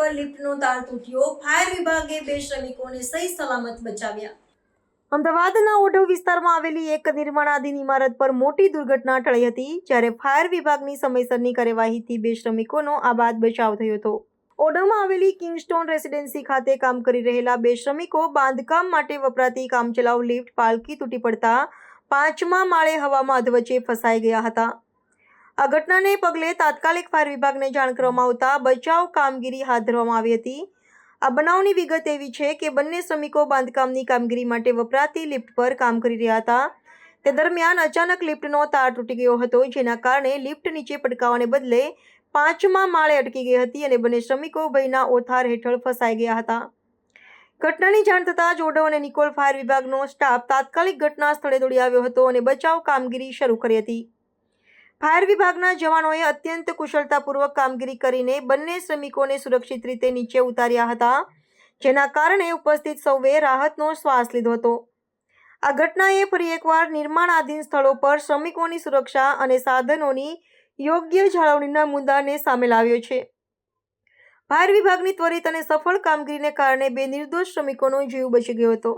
પર લિફ્ટનો તાર તૂટ્યો, ફાયર વિભાગે 2 શ્રમિકોને સહી સલામત બચાવ્યા। અમદાવાદના ઓઢવ વિસ્તારમાં આવેલી એક નિર્માણાધીન ઇમારત પર મોટી દુર્ઘટના ટળી હતી, જ્યારે ફાયર વિભાગની સમયસરની કાર્યવાહીથી 2 શ્રમિકોનો આબાદ બચાવ થયો હતો। ઓઢવમાં આવેલી કિંગસ્ટોન રેસિડેન્સી ખાતે કામ કરી રહેલા 2 શ્રમિકો બાંધકામ માટે વપરાતી કામચલાઉ લિફ્ટ પાલખી તૂટી પડતા 5મા માળે હવામાં અધવચ્ચે ફસાઈ ગયા હતા। આ ઘટનાને પગલે તાત્કાલિક ફાયર વિભાગને જાણ કરવામાં આવતા બચાવ કામગીરી હાથ ધરવામાં આવી હતી। આ બનાવની વિગત એવી છે કે બંને શ્રમિકો બાંધકામની કામગીરી માટે વપરાતી લિફ્ટ પર કામ કરી રહ્યા હતા। તે દરમિયાન અચાનક લિફ્ટનો તાર તૂટી ગયો હતો, જેના કારણે લિફ્ટ નીચે પટકાવવાને બદલે 5મા માળે અટકી ગઈ હતી અને બંને શ્રમિકો ભયના ઓથાર હેઠળ ફસાઈ ગયા હતા। ઘટનાની જાણ થતાં જ ઓઢવ અને નિકોલ ફાયર વિભાગનો સ્ટાફ તાત્કાલિક ઘટના સ્થળે દોડી આવ્યો હતો અને બચાવ કામગીરી શરૂ કરી હતી। ફાયર વિભાગના જવાનોએ અત્યંત કુશળતાપૂર્વક કામગીરી કરીને બંને શ્રમિકોને સુરક્ષિત રીતે નીચે ઉતાર્યા હતા, જેના કારણે ઉપસ્થિત સૌએ રાહતનો શ્વાસ લીધો હતો। આ ઘટનાએ ફરી એકવાર નિર્માણાધીન સ્થળો પર શ્રમિકોની સુરક્ષા અને સાધનોની યોગ્ય જાળવણીના મુદ્દાને સામે લાવ્યો છે। ફાયર વિભાગની ત્વરિત અને સફળ કામગીરીને કારણે 2 નિર્દોષ શ્રમિકોનો જીવ બચી ગયો હતો।